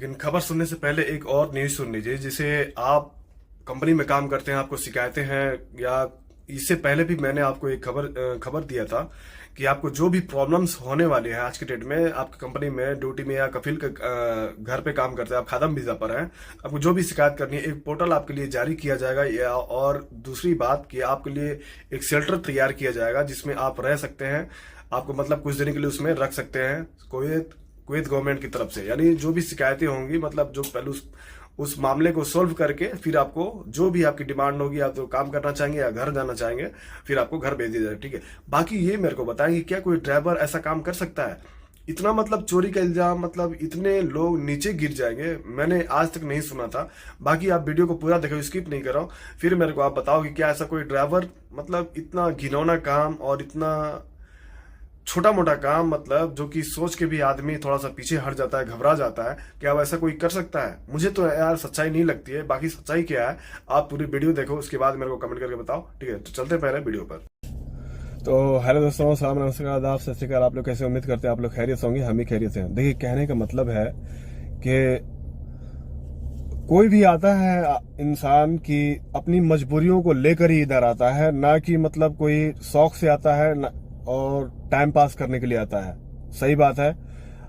लेकिन खबर सुनने से पहले एक और न्यूज़ सुन लीजिए। जिसे आप कंपनी में काम करते हैं, आपको शिकायतें हैं, या इससे पहले भी मैंने आपको एक खबर दिया था कि आपको जो भी प्रॉब्लम्स होने वाली है आज के डेट में आपकी कंपनी में ड्यूटी में या कफिल के घर पे काम करते हैं, आप खादम वीजा पर हैं, आपको जो भी शिकायत करनी है एक पोर्टल आपके लिए जारी किया जाएगा। या और दूसरी बात कि आपके लिए एक शेल्टर तैयार किया जाएगा जिसमें आप रह सकते हैं। आपको मतलब कुछ दिन के लिए उसमें रख सकते हैं कुवैत गवर्नमेंट की तरफ से। यानी जो भी शिकायतें होंगी, मतलब जो पहले उस मामले को सोल्व करके फिर आपको जो भी आपकी डिमांड होगी, आप तो काम करना चाहेंगे या घर जाना चाहेंगे, फिर आपको घर भेज दिया जाएगा। ठीक है। बाकी ये मेरे को बताएं कि क्या कोई ड्राइवर ऐसा काम कर सकता है? इतना मतलब चोरी का इल्जाम, मतलब इतने लोग नीचे गिर जाएंगे, मैंने आज तक नहीं सुना था। बाकी आप वीडियो को पूरा देखो, स्किप नहीं कर रहा हूं। फिर मेरे को आप बताओ कि क्या ऐसा कोई ड्राइवर, मतलब इतना घिनौना काम और इतना छोटा मोटा काम, मतलब जो कि सोच के भी आदमी थोड़ा सा पीछे हट जाता है, घबरा जाता है, क्या अब ऐसा कोई कर सकता है? मुझे तो यार सच्चाई नहीं लगती है। बाकी सच्चाई क्या है आप पूरी वीडियो देखो, उसके बाद मेरे को कमेंट करके बताओ। ठीक है, तो चलते पहले वीडियो पर। तो हेलो दोस्तों, सलाम नमस्कार, आदाब, सत श्री अकाल। आप लोग कैसे? उम्मीद करते हैं आप लोग खैरियत होंगे, हम ही खैरियत हैं। देखिए, कहने का मतलब है कि कोई भी आता है इंसान की अपनी मजबूरियों को लेकर ही इधर आता है, ना कि मतलब कोई शौक से आता है ना, और टाइम पास करने के लिए आता है। सही बात है,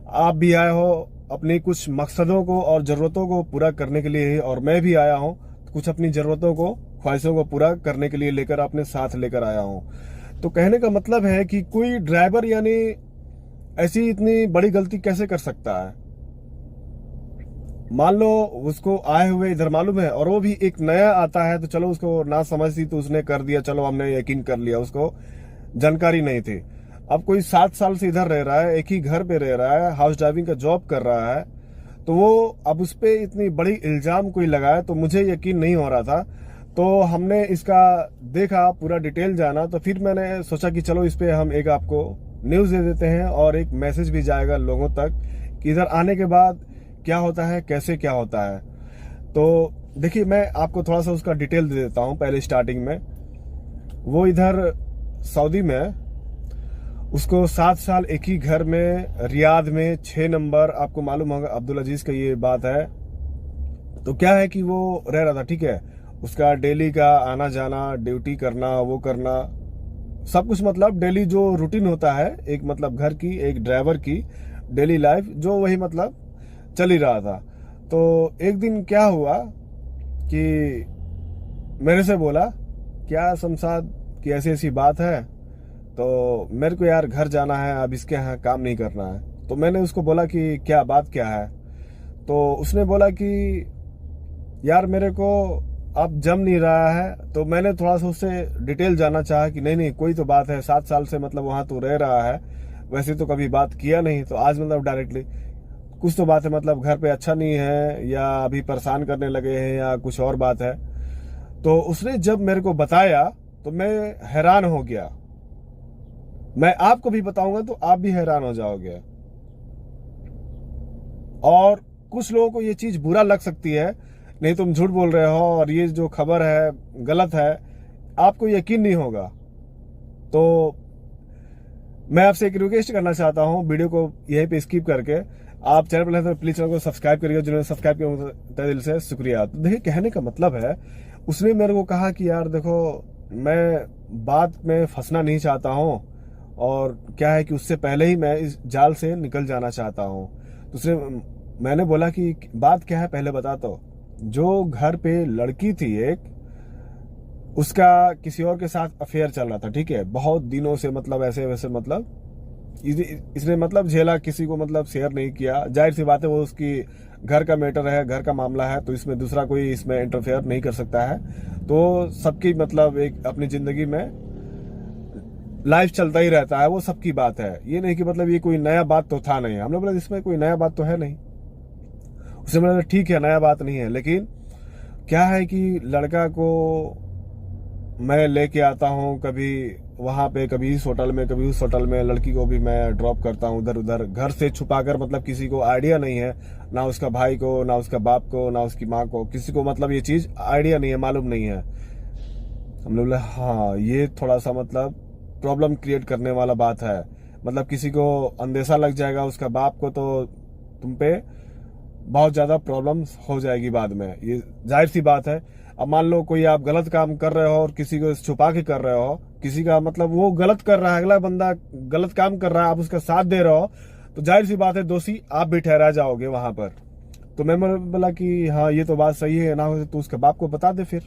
आप भी आए हो अपनी कुछ मकसदों को और जरूरतों को पूरा करने के लिए ही, और मैं भी आया हूँ कुछ अपनी जरूरतों को, ख्वाहिशों को पूरा करने के लिए लेकर अपने साथ लेकर आया हूँ। तो कहने का मतलब है कि कोई ड्राइवर यानी ऐसी इतनी बड़ी गलती कैसे कर सकता है? मान लो उसको आए हुए इधर मालूम है, और वो भी एक नया आता है, तो चलो उसको ना समझ थी तो उसने कर दिया, चलो हमने यकीन कर लिया, उसको जानकारी नहीं थी। अब कोई 7 साल से इधर रह रहा है, एक ही घर पे रह रहा है, हाउस ड्राइविंग का जॉब कर रहा है, तो वो अब उस पे इतनी बड़ी इल्जाम कोई लगाया तो मुझे यकीन नहीं हो रहा था। तो हमने इसका देखा, पूरा डिटेल जाना, तो फिर मैंने सोचा कि चलो इस पे हम एक आपको न्यूज दे देते हैं और एक मैसेज भी जाएगा लोगों तक कि इधर आने के बाद क्या होता है, कैसे क्या होता है। तो देखिए, मैं आपको थोड़ा सा उसका डिटेल दे देता हूँ। पहले स्टार्टिंग में वो इधर सऊदी में, उसको 7 साल एक ही घर में, रियाद में 6 नंबर, आपको मालूम होगा अब्दुल अजीज का ये बात है। तो क्या है कि वो रह रहा था, ठीक है, उसका डेली का आना जाना, ड्यूटी करना, वो करना, सब कुछ, मतलब डेली जो रूटीन होता है एक, मतलब घर की, एक ड्राइवर की डेली लाइफ, जो वही मतलब चल ही रहा था। तो एक दिन क्या हुआ कि मेरे से बोला, क्या शमशाद की ऐसी ऐसी बात है, तो मेरे को यार घर जाना है, अब इसके यहाँ काम नहीं करना है। तो मैंने उसको बोला कि क्या बात क्या है? तो उसने बोला कि यार मेरे को अब जम नहीं रहा है। तो मैंने थोड़ा सा उससे डिटेल जानना चाहा कि नहीं नहीं, कोई तो बात है, 7 साल से मतलब वहां तो रह रहा है, वैसे तो कभी बात किया नहीं, तो आज मतलब डायरेक्टली कुछ तो बात है, मतलब घर पे अच्छा नहीं है, या अभी परेशान करने लगे हैं, या कुछ और बात है। तो उसने जब मेरे को बताया तो मैं हैरान हो गया। मैं आपको भी बताऊंगा तो आप भी हैरान हो जाओगे। और कुछ लोगों को ये चीज बुरा लग सकती है, नहीं तुम झूठ बोल रहे हो और ये जो खबर है गलत है, आपको यकीन नहीं होगा। तो मैं आपसे एक रिक्वेस्ट करना चाहता हूं, वीडियो को यहीं पे स्किप करके आप चैनल पर तो प्लीज चैनल को सब्सक्राइब करिएगा। जिन्होंने सब्सक्राइब किया तहे दिल से शुक्रिया। तो देखिए, कहने का मतलब है, उसने मेरे को कहा कि यार देखो, मैं बात में फंसना नहीं चाहता हूँ, और क्या है कि उससे पहले ही मैं इस जाल से निकल जाना चाहता हूँ। तो उसने, मैंने बोला कि बात क्या है पहले बता। तो जो घर पे लड़की थी एक, उसका किसी और के साथ अफेयर चल रहा था, ठीक है, बहुत दिनों से, मतलब ऐसे वैसे, मतलब इसने मतलब झेला, किसी को मतलब शेयर नहीं किया। जाहिर सी बात है, वो उसकी घर का मैटर है, घर का मामला है, तो इसमें दूसरा कोई इसमें इंटरफेयर नहीं कर सकता है। तो सबकी मतलब एक अपनी जिंदगी में लाइफ चलता ही रहता है, वो सबकी बात है। ये नहीं कि मतलब ये कोई नया बात तो था नहीं। हमने बोला इसमें कोई नया बात तो है नहीं। उसने बोला ठीक है, नया बात नहीं है, लेकिन क्या है कि लड़का को मैं लेके आता हूँ, कभी वहां पे, कभी इस होटल में, कभी उस होटल में, लड़की को भी मैं ड्रॉप करता हूँ इधर उधर, घर से छुपाकर, मतलब किसी को आइडिया नहीं है, ना उसका भाई को, ना उसका बाप को, ना उसकी माँ को, किसी को मतलब ये चीज आइडिया नहीं है, मालूम नहीं है। हमने बोला हाँ, ये थोड़ा सा मतलब प्रॉब्लम क्रिएट करने वाला बात है। मतलब किसी को अंदेशा लग जाएगा, उसका बाप को तो तुम पे बहुत ज्यादा प्रॉब्लम्स हो जाएगी बाद में, ये जाहिर सी बात है। अब मान लो कोई आप गलत काम कर रहे हो और किसी को छुपा के कर रहे हो, किसी का मतलब वो गलत कर रहा है, अगला बंदा गलत काम कर रहा है, आप उसका साथ दे रहे हो, तो जाहिर सी बात है दोषी आप भी ठहरा जाओगे वहां पर। तो मैं बोला कि हाँ ये तो बात सही है, ना हो तो उसके बाप को बता दे फिर।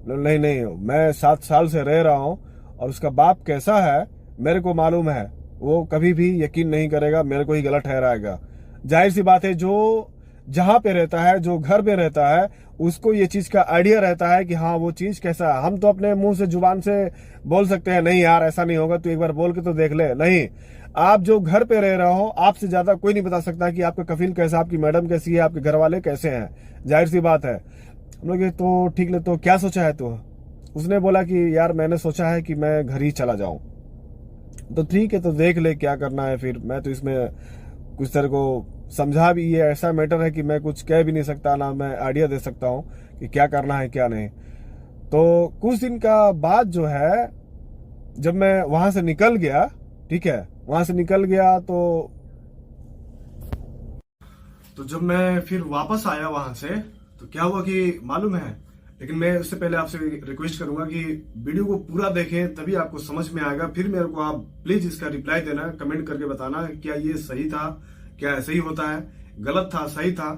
नहीं नहीं, मैं 7 साल से रह रहा हूँ और उसका बाप कैसा है मेरे को मालूम है, वो कभी भी यकीन नहीं करेगा, मेरे को ही गलत ठहराएगा। जाहिर सी बात है, जो जहां पे रहता है, जो घर पे रहता है, उसको ये चीज का आइडिया रहता है कि हाँ वो चीज कैसा है। हम तो अपने मुंह से जुबान से बोल सकते हैं नहीं यार ऐसा नहीं होगा, तू एक बार बोल के तो देख ले। नहीं, आप जो घर पे रह रहे हो, आपसे ज्यादा कोई नहीं बता सकता कि आपका कफील कैसा, आपकी मैडम कैसी है, आपके घर वाले कैसे हैं। जाहिर सी बात है। हम लोग तो ठीक ले, तो क्या सोचा है तू? उसने बोला कि यार मैंने सोचा है कि मैं घर ही चला जाऊं। तो ठीक है, तो देख ले क्या करना है फिर। मैं तो इसमें कुछ तरह को समझा भी, ये ऐसा मैटर है कि मैं कुछ कह भी नहीं सकता, ना मैं आइडिया दे सकता हूँ कि क्या करना है क्या नहीं। तो कुछ दिन का बाद जो है, जब मैं वहां से निकल गया, ठीक है, वहां से निकल गया, तो जब मैं फिर वापस आया वहां से, तो क्या हुआ कि मालूम है। लेकिन मैं उससे पहले आपसे रिक्वेस्ट करूंगा कि वीडियो को पूरा देखें, तभी आपको समझ में आएगा। फिर मेरे को आप प्लीज इसका रिप्लाई देना, कमेंट करके बताना क्या ये सही था, क्या ऐसे ही होता है, गलत था, सही था,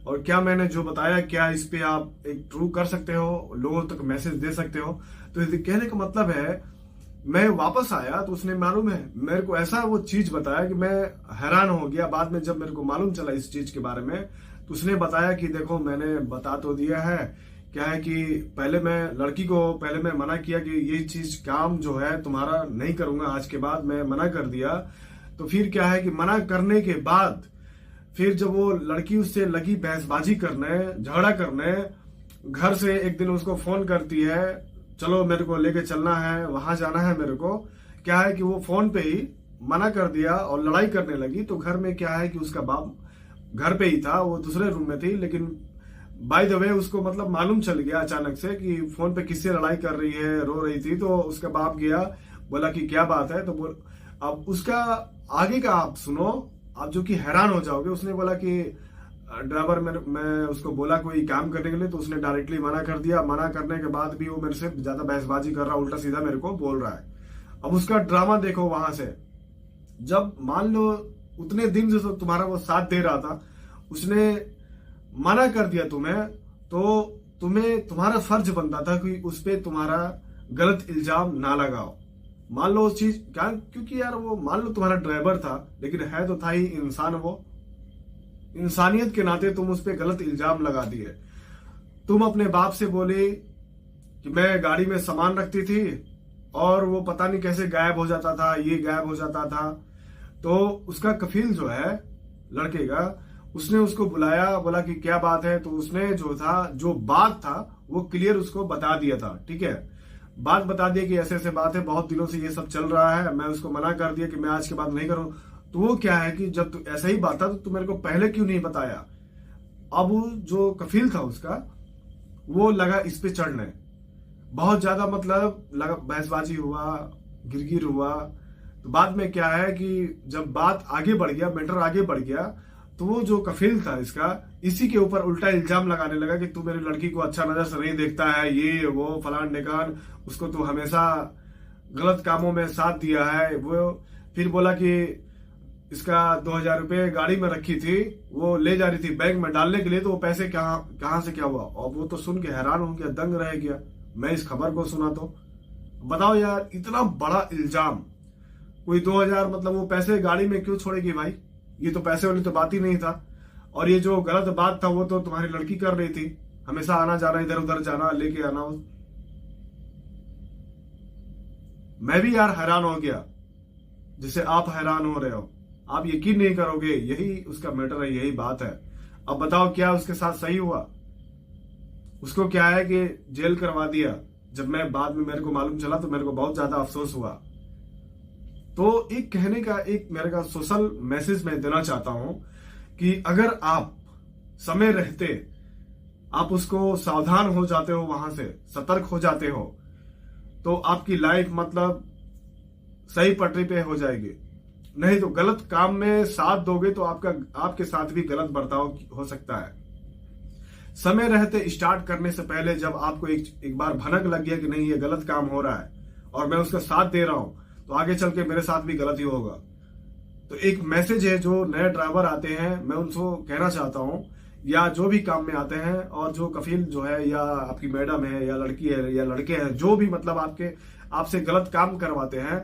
और क्या मैंने जो बताया क्या इस पे आप एक ट्रू कर सकते हो, लोगों तक मैसेज दे सकते हो। तो कहने का मतलब है, मैं वापस आया तो उसने मालूम है मेरे को ऐसा वो चीज बताया कि मैं हैरान हो गया। बाद में जब मेरे को मालूम चला इस चीज के बारे में, तो उसने बताया कि देखो मैंने बता तो दिया है, क्या है कि पहले मैं मना किया कि ये चीज काम जो है तुम्हारा नहीं करूंगा, आज के बाद मैं मना कर दिया। तो फिर क्या है कि मना करने के बाद फिर जब वो लड़की उससे लगी बहसबाजी करने, झगड़ा करने, घर से एक दिन उसको फोन करती है, चलो मेरे को लेके चलना है, वहां जाना है मेरे को। क्या है कि वो फोन पे ही मना कर दिया और लड़ाई करने लगी। तो घर में क्या है कि उसका बाप घर पे ही था, वो दूसरे रूम में थी, लेकिन बाय द वे उसको मतलब मालूम चल गया अचानक से कि फोन पे किससे लड़ाई कर रही है, रो रही थी। तो उसका बाप गया, बोला कि क्या बात है। तो अब उसका आगे का आप सुनो, आप जो कि हैरान हो जाओगे। उसने बोला कि ड्राइवर, मैं उसको बोला कोई काम करने के लिए, तो उसने डायरेक्टली मना कर दिया। मना करने के बाद भी वो मेरे से ज्यादा बहसबाजी कर रहा, उल्टा सीधा मेरे को बोल रहा है। अब उसका ड्रामा देखो वहां से। जब मान लो उतने दिन से तुम्हारा वो साथ दे रहा था, उसने मना कर दिया तुम्हें, तो तुम्हारा फर्ज बनता था कि उस पर तुम्हारा गलत इल्जाम ना लगाओ। मान लो उस चीज क्या, क्योंकि यार वो मान लो तुम्हारा ड्राइवर था, लेकिन है तो था ही इंसान। वो इंसानियत के नाते तुम उस पर गलत इल्जाम लगा दिए। तुम अपने बाप से बोले कि मैं गाड़ी में सामान रखती थी और वो पता नहीं कैसे गायब हो जाता था, ये गायब हो जाता था। तो उसका कफील जो है लड़के का, उसने उसको बुलाया, बोला कि क्या बात है। तो उसने जो बात था वो क्लियर उसको बता दिया था, ठीक है, बात बता दिया कि ऐसे ऐसे बात है, बहुत दिनों से ये सब चल रहा है। मैं उसको मना कर दिया कि मैं आज के बाद नहीं करूं। तो वो क्या है कि जब तू ऐसा ही बात था तो तू मेरे को पहले क्यों नहीं बताया। अब जो कफील था उसका, वो लगा इस पे चढ़ने, बहुत ज्यादा मतलब लगा, बहसबाजी हुआ, गिरगिर हुआ। तो बाद में क्या है कि जब बात आगे बढ़ गया, मैटर आगे बढ़ गया, तो वो जो कफील था इसका, इसी के ऊपर उल्टा इल्जाम लगाने लगा कि तू मेरी लड़की को अच्छा नजर से नहीं देखता है, ये वो फलान ढेकान, उसको तू हमेशा गलत कामों में साथ दिया है। वो फिर बोला कि इसका 2000 रुपये गाड़ी में रखी थी, वो ले जा रही थी बैंक में डालने के लिए, तो वो पैसे कहां से क्या हुआ। और वो तो सुन के हैरान हो गया, दंग रह गया। मैं इस खबर को सुना तो बताओ यार, इतना बड़ा इल्जाम, कोई 2000 मतलब वो पैसे गाड़ी में क्यों छोड़ेगी भाई, ये तो पैसे वाली तो बात ही नहीं था। और ये जो गलत बात था वो तो तुम्हारी लड़की कर रही थी, हमेशा आना जाना, इधर उधर जाना, लेके आना। मैं भी यार हैरान हो गया, जिसे आप हैरान हो रहे हो। आप यकीन नहीं करोगे, यही उसका मैटर है, यही बात है। अब बताओ क्या उसके साथ सही हुआ। उसको क्या है कि जेल करवा दिया। जब मैं बाद में मेरे को मालूम चला तो मेरे को बहुत ज्यादा अफसोस हुआ। तो एक कहने का, एक मेरे का सोशल मैसेज मैं देना चाहता हूं कि अगर आप समय रहते आप उसको सावधान हो जाते हो, वहां से सतर्क हो जाते हो, तो आपकी लाइफ मतलब सही पटरी पे हो जाएगी। नहीं तो गलत काम में साथ दोगे तो आपके साथ भी गलत बर्ताव हो सकता है। समय रहते स्टार्ट करने से पहले जब आपको एक बार भनक लग गया कि नहीं ये गलत काम हो रहा है और मैं उसका साथ दे रहा हूं, तो आगे चल के मेरे साथ भी गलत ही होगा। तो एक मैसेज है, जो नए ड्राइवर आते हैं मैं उनको कहना चाहता हूं, या जो भी काम में आते हैं, और जो कफील जो है या आपकी मैडम है या लड़की है या लड़के हैं, जो भी मतलब आपसे गलत काम करवाते हैं,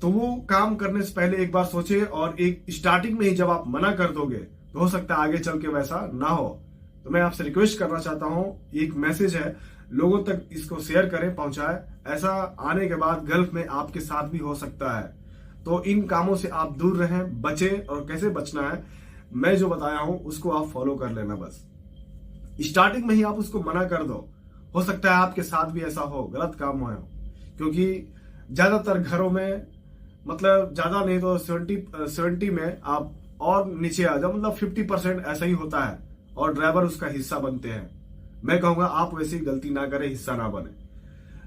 तो वो काम करने से पहले एक बार सोचे, और एक स्टार्टिंग में ही जब आप मना कर दोगे तो हो सकता है आगे चल के वैसा ना हो। तो मैं आपसे रिक्वेस्ट करना चाहता हूं, एक मैसेज है, लोगों तक इसको शेयर करें, पहुंचाएं। ऐसा आने के बाद गल्फ में आपके साथ भी हो सकता है। तो इन कामों से आप दूर रहें, बचें, और कैसे बचना है मैं जो बताया हूं उसको आप फॉलो कर लेना। बस स्टार्टिंग में ही आप उसको मना कर दो, हो सकता है आपके साथ भी ऐसा हो, गलत काम हो। क्योंकि ज्यादातर घरों में, मतलब ज्यादा नहीं तो 70 में आप और नीचे आ जाओ, मतलब 50% ऐसा ही होता है, और ड्राइवर उसका हिस्सा बनते हैं। मैं कहूंगा आप वैसी गलती ना करें, हिस्सा ना बने।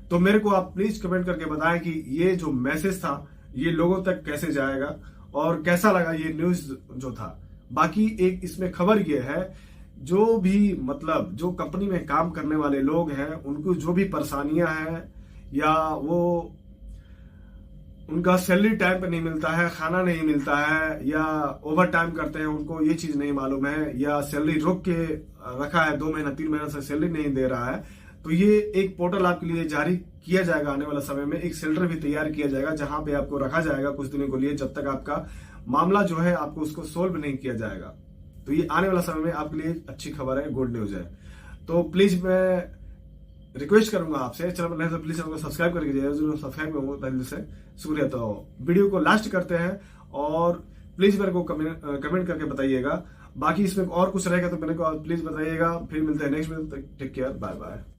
तो मेरे को आप प्लीज कमेंट करके बताएं कि ये जो मैसेज था ये लोगों तक कैसे जाएगा और कैसा लगा ये न्यूज जो था। बाकी एक इसमें खबर ये है, जो भी मतलब जो कंपनी में काम करने वाले लोग हैं उनको जो भी परेशानियां हैं, या वो उनका सैलरी टाइम पे नहीं मिलता है, खाना नहीं मिलता है, या ओवर टाइम करते हैं, उनको ये चीज नहीं मालूम है, या सैलरी रोक के रखा है, 2 महीना 3 महीना से सैलरी नहीं दे रहा है, तो ये एक पोर्टल आपके लिए जारी किया जाएगा। आने वाला समय में एक शेल्टर भी तैयार किया जाएगा, जहां पे आपको रखा जाएगा कुछ दिनों के लिए, जब तक आपका मामला जो है आपको उसको सोल्व नहीं किया जाएगा। तो ये आने वाला समय में आपके लिए अच्छी खबर है, गुड न्यूज है। तो प्लीज मैं रिक्वेस्ट करूंगा आपसे, चलो नहीं तो प्लीज हमको सब्सक्राइब करके जाइए, जरूर सब्सक्राइब करूंगा पहले से, शुक्रिया। तो वीडियो को लास्ट करते हैं, और प्लीज मेरे को कमेंट करके बताइएगा। बाकी इसमें और कुछ रहेगा तो मेरे को प्लीज बताइएगा। फिर मिलते हैं next video, take care, bye bye.